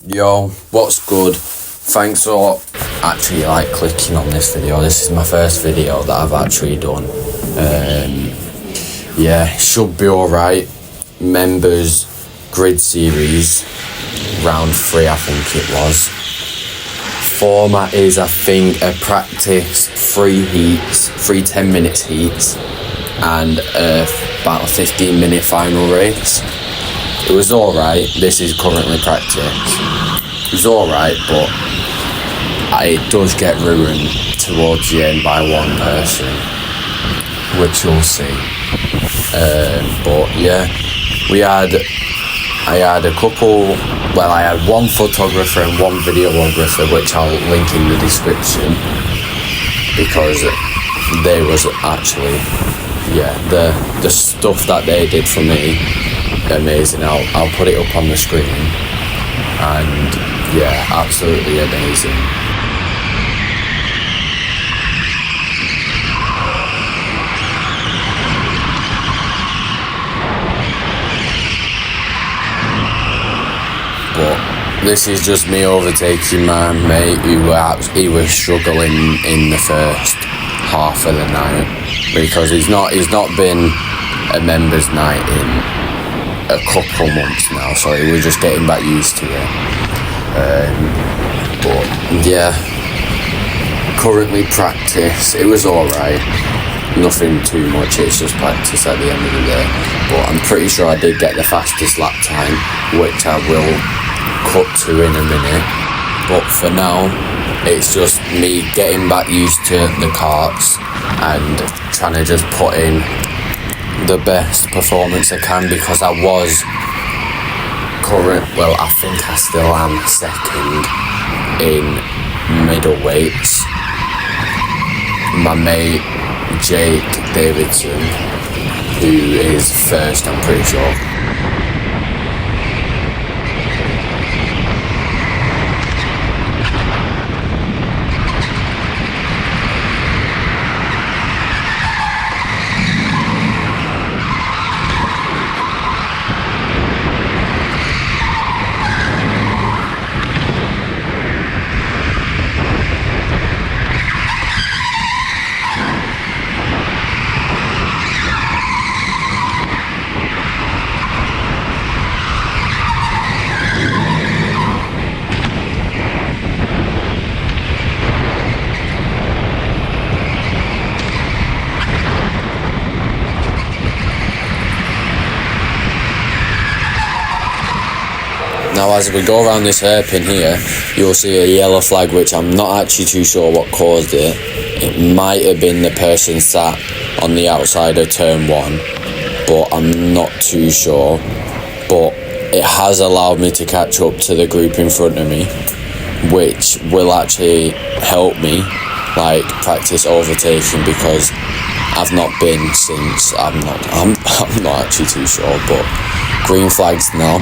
Yo, what's good? Thanks for actually clicking on this video. This is my first video that I've actually done. Should be alright. Members grid series, round 3 I think it was. Format is I think a practice, 3 heats, 3 10-minute heats, and about a 15-minute final race. It was alright. This is currently practice. It was alright, but it does get ruined towards the end by one person, which you'll see. I had one photographer and one videographer, which I'll link in the description, because they was actually, the stuff that they did for me, amazing. I'll put it up on the screen, and absolutely amazing. But this is just me overtaking my mate he was struggling in the first half of the night, because he's not been a members night in a couple months now, so he was just getting back used to it. Currently practice, it was alright, nothing too much, it's just practice at the end of the day, but I'm pretty sure I did get the fastest lap time, which I will cut to in a minute. But for now, it's just me getting back used to the karts and trying to just put in the best performance I can, because I was I think I still am second in middleweights. My mate Jake Davidson, who is first, I'm pretty sure. Now, as we go around this hairpin here, you'll see a yellow flag, which I'm not actually too sure what caused it. It might have been the person sat on the outside of turn 1, but I'm not too sure. But it has allowed me to catch up to the group in front of me, which will actually help me practice overtaking, because I've not been since I'm not actually too sure. But green flags now.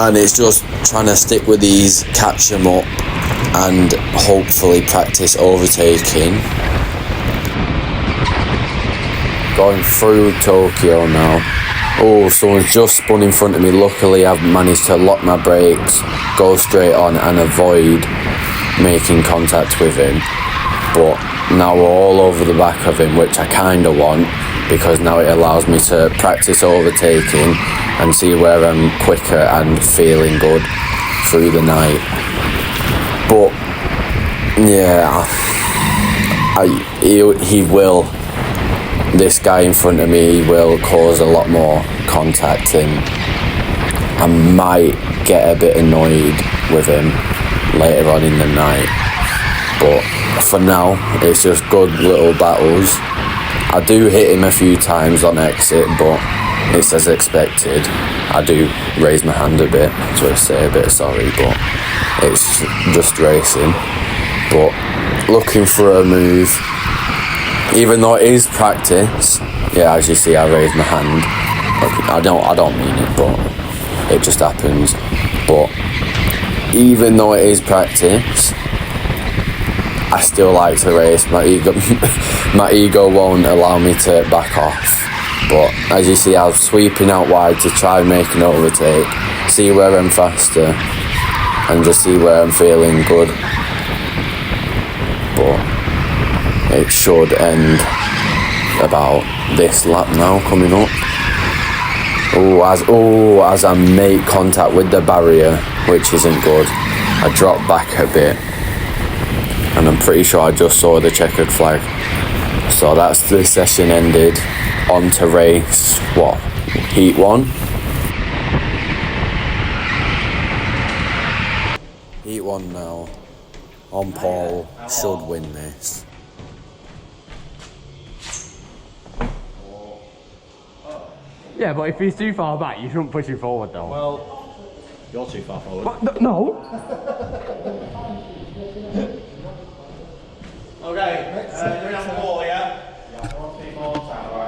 And it's just trying to stick with these, catch them up, and hopefully practice overtaking. Going through Tokyo now. Oh, someone's just spun in front of me. Luckily, I've managed to lock my brakes, go straight on, and avoid making contact with him. But now we're all over the back of him, which I kind of want, because now it allows me to practice overtaking and see where I'm quicker and feeling good through the night. But he will, this guy in front of me, he will cause a lot more contact, and I might get a bit annoyed with him later on in the night. But for now, it's just good little battles. I do hit him a few times on exit, but it's as expected. I do raise my hand a bit to say a bit of sorry, but it's just racing. But looking for a move, even though it is practice, as you see, I raise my hand. I don't mean it, but it just happens. But even though it is practice, I still like to race. My ego won't allow me to back off. But as you see, I was sweeping out wide to try and make an overtake, see where I'm faster, and just see where I'm feeling good. But it should end about this lap now coming up. As I make contact with the barrier, which isn't good, I drop back a bit, and I'm pretty sure I just saw the checkered flag. So that's the session ended. On to race, heat 1? Heat 1 now. On pole, should win this. Yeah, but if he's too far back, you shouldn't push him forward though. Well, you're too far forward. What? No! Okay, you're on the ball, yeah?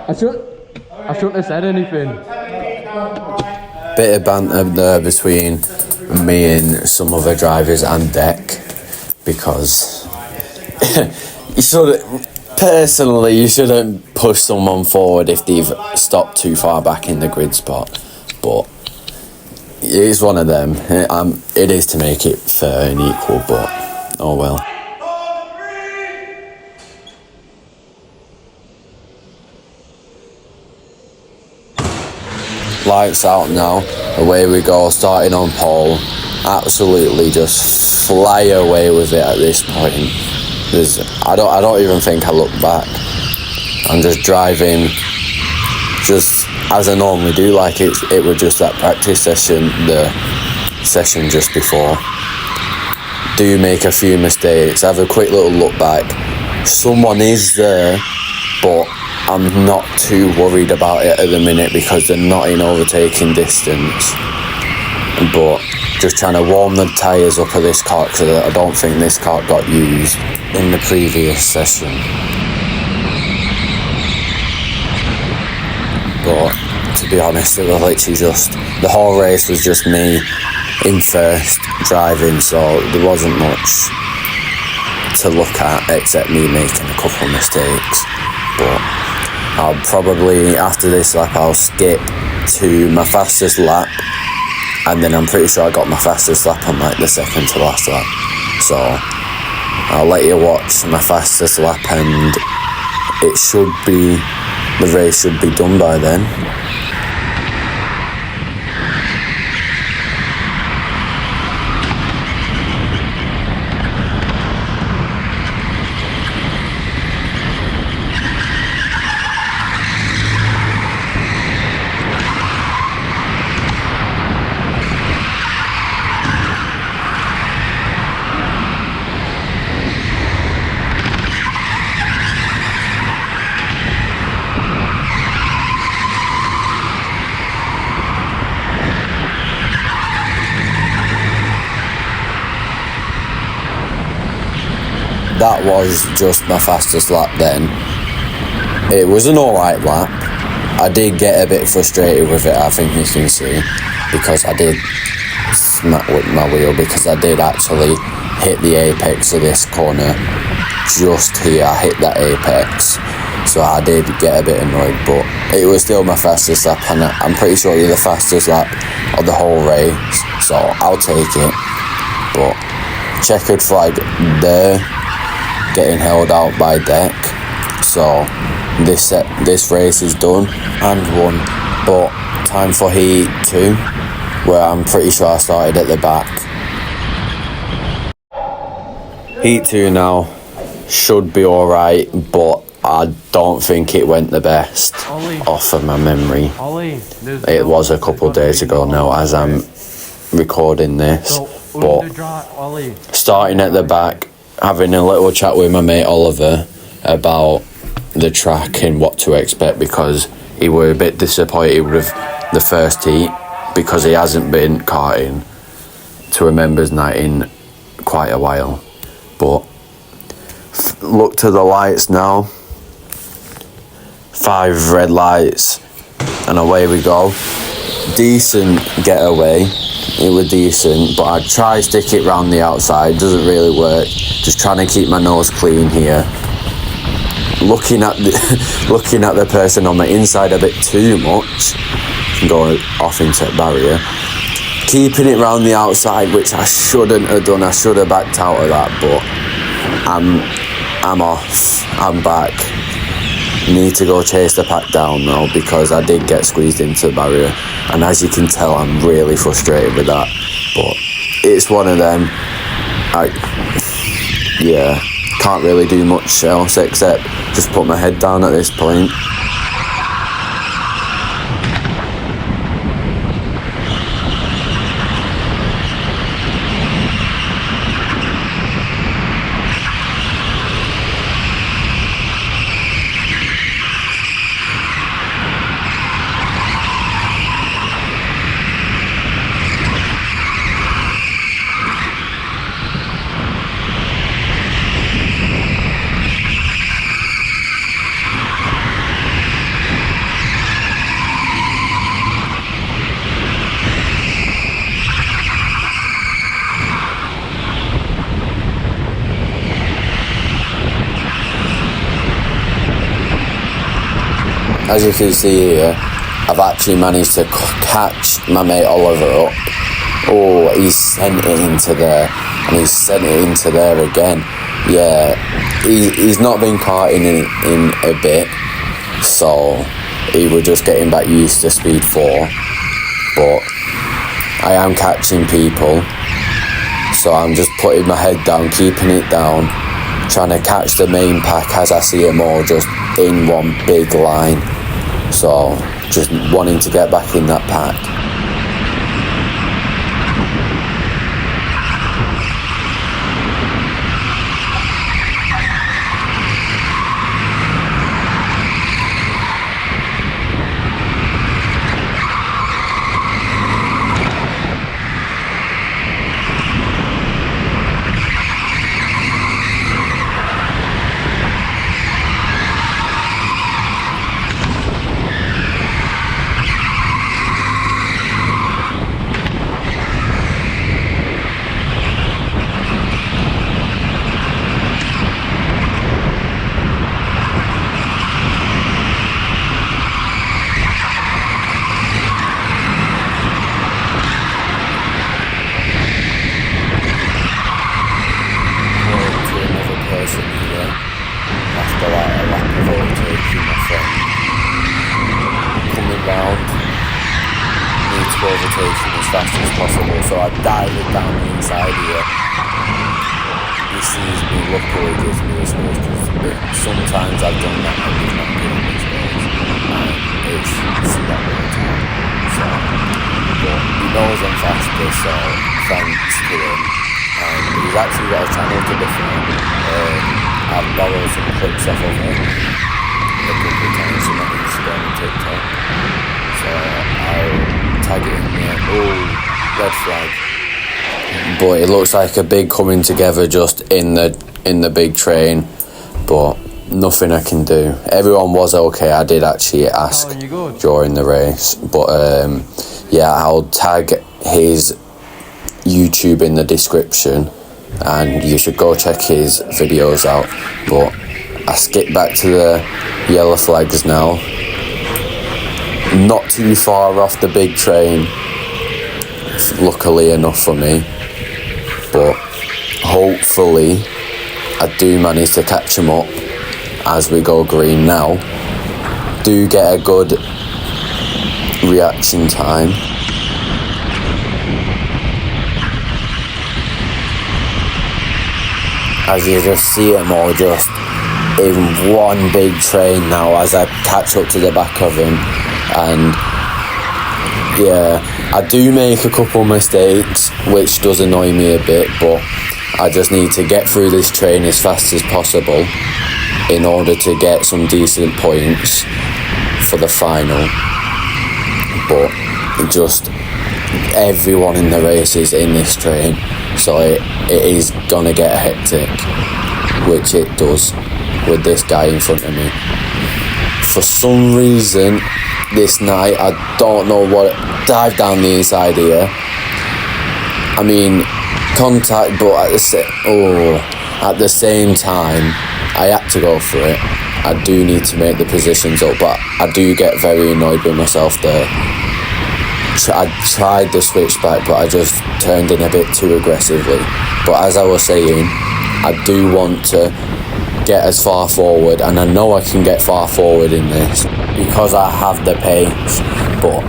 I shouldn't have said anything. Bit of banter there between me and some other drivers and deck, because you shouldn't push someone forward if they've stopped too far back in the grid spot, but it is one of them. It is to make it fair and equal, but oh well. Lights out now, away we go, starting on pole. Absolutely just fly away with it at this point. I don't even think I look back. I'm just driving just as I normally do, like it was just that practice session, the session just before. Do make a few mistakes, have a quick little look back. Someone is there, but I'm not too worried about it at the minute because they're not in overtaking distance. But just trying to warm the tyres up of this kart, because I don't think this kart got used in the previous session. But to be honest, it was literally just, the whole race was just me in first driving, so there wasn't much to look at except me making a couple of mistakes. But I'll probably, after this lap, I'll skip to my fastest lap, and then I'm pretty sure I got my fastest lap on like the second to last lap. So I'll let you watch my fastest lap, and it should be, the race should be done by then. That was just my fastest lap then. It was an alright lap. I did get a bit frustrated with it, I think you can see, because I did smack with my wheel, because I did actually hit the apex of this corner. Just here, I hit that apex. So I did get a bit annoyed, but it was still my fastest lap, and I'm pretty sure it was the fastest lap of the whole race, so I'll take it. But checkered flag there, getting held out by deck, so this race is done and won. But time for heat 2, where I'm pretty sure I started at the back. Heat 2 now, should be alright, but I don't think it went the best off of my memory. It was a couple of days ago now as I'm recording this, but starting at the back, having a little chat with my mate Oliver about the track and what to expect, because he were a bit disappointed with the first heat because he hasn't been karting to a members night in quite a while. But look to the lights now, 5 red lights and away we go. Decent getaway, it was decent, but I try stick it round the outside, doesn't really work. Just trying to keep my nose clean here. Looking at the person on the inside a bit too much, going off into the barrier. keeping it round the outside, which I shouldn't have done. I should have backed out of that, but I'm off. I'm back. Need to go chase the pack down now because I did get squeezed into the barrier, and as you can tell, I'm really frustrated with that. But it's one of them. Can't really do much else except just put my head down at this point. As you can see here, I've actually managed to catch my mate Oliver up. Oh, he's sent it into there, and he's sent it into there again. Yeah, he's not been caught in a bit, so he was just getting back used to speed 4. But I am catching people, so I'm just putting my head down, keeping it down, trying to catch the main pack as I see them all just in one big line. So just wanting to get back in that pack. Overtaking as fast as possible, so I dive it down the inside here. He sees me, luckily gives me the space, because sometimes I've done that and he's not giving me space, and it's not working out. So, but he knows I'm faster, so thanks to him. And he's actually got a channel to before. I've borrowed some clips off of him a couple of times on Instagram and TikTok, so I'll tag it in there. Oh, red flag. But it looks like a big coming together just in the big train, but nothing I can do. Everyone was okay. I did actually ask during the race, but yeah, I'll tag his YouTube in the description, and you should go check his videos out. But I skip back to the yellow flags now. Not too far off the big train, luckily enough for me, but hopefully I do manage to catch him up as we go green now. Do get a good reaction time. As you just see them all just in one big train now as I catch up to the back of him. And yeah, I do make a couple mistakes, which does annoy me a bit, but I just need to get through this train as fast as possible in order to get some decent points for the final. But just everyone in the race is in this train, so it is gonna get hectic, which it does with this guy in front of me. For some reason this night, I don't know what, dive down the inside here. I mean, contact, but at the same time, I had to go for it. I do need to make the positions up, but I do get very annoyed with myself there. tried the switchback, but I just turned in a bit too aggressively. But as I was saying, I do want to get as far forward, and I know I can get far forward in this because I have the pace. But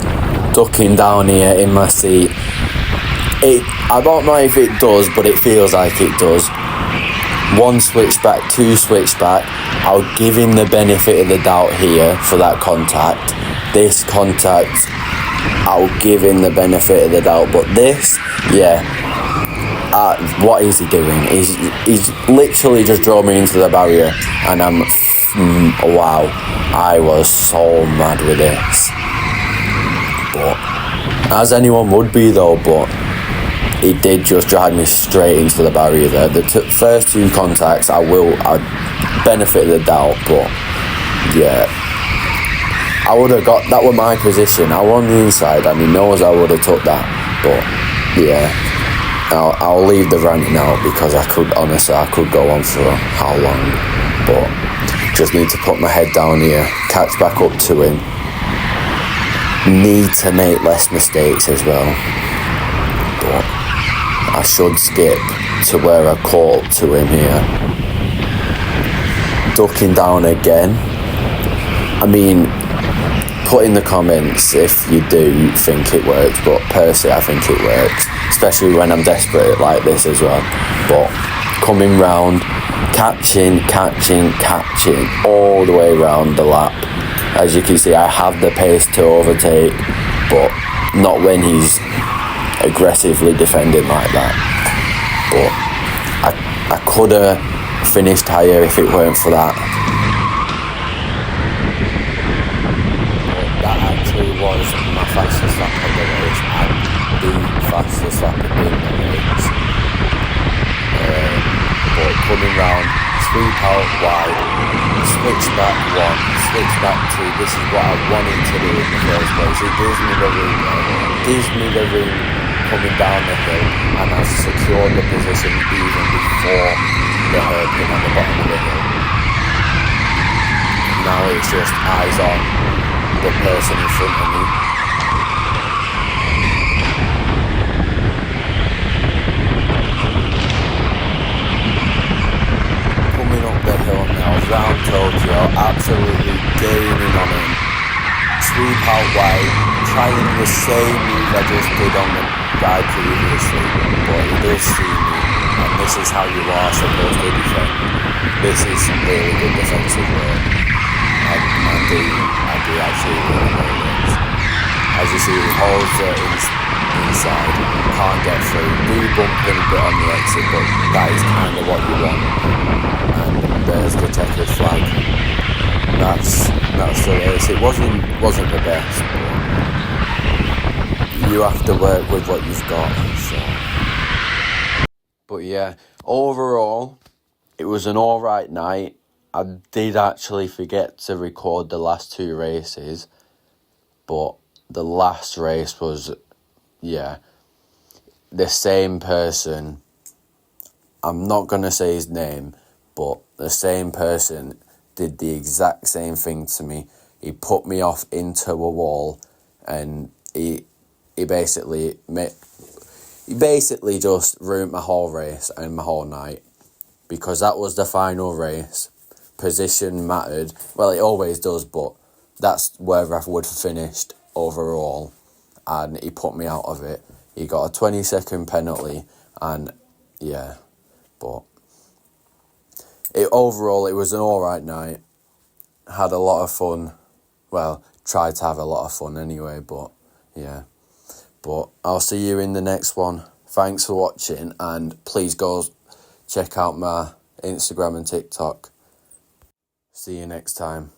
ducking down here in my seat, I don't know if it does, but it feels like it does. 1 switchback, 2 switchback, I'll give him the benefit of the doubt here for that contact. This contact, I'll give him the benefit of the doubt, but this, yeah, what is he doing? He's literally just drawn me into the barrier, and wow, I was so mad with this. But, as anyone would be though, but he did just drag me straight into the barrier there. The first 2 contacts, I benefit of the doubt, but yeah, I would have got, that was my position. I was on the inside, and he knows I would have took that, but yeah, I'll leave the ranting out because I could go on for how long, but just need to put my head down here, catch back up to him, need to make less mistakes as well, but I should skip to where I caught up to him here. Ducking down again. I mean, put in the comments if you do think it works, but personally I think it works, especially when I'm desperate like this as well. But coming round, catching all the way round the lap. As you can see, I have the pace to overtake, but not when he's aggressively defending like that. But I could have finished higher if it weren't for that. That actually was my fastest lap of the race, and the fastest lap in the race. But coming round, sweep out wide, switch back 1, switch back 2. This is what I wanted to do in the first place. It gives me the room there. It gives me the room coming down the hill, and I've secured the position even before the hairpin on the bottom of the hill. Now it's just eyes on the person in front of me. Coming up the hill now, round Tokyo, absolutely gaining on him. Sweep out wide, trying the same move I just did on the guy previously, but he does see me, and this is how you are supposed to defend. This is some really good defensive work. I do actually really like this. As you see, he holds it inside, can't get through, do bump him a bit on the exit, but that is kind of what you want. And there's the checkered flag. That's the race. It wasn't the best, but you have to work with what you've got. So. But yeah, overall, it was an alright night. I did actually forget to record the last 2 races, but the last race was, yeah, the same person. I'm not going to say his name, but the same person did the exact same thing to me. He put me off into a wall, and he basically just ruined my whole race and my whole night, because that was the final race. Position mattered. Well, it always does, but that's where I would have finished overall, and he put me out of it. He got a 20-second penalty, and yeah, but overall it was an alright night. Had a lot of fun. Well, tried to have a lot of fun anyway, but yeah. But I'll see you in the next one. Thanks for watching, and please go check out my Instagram and TikTok. See you next time.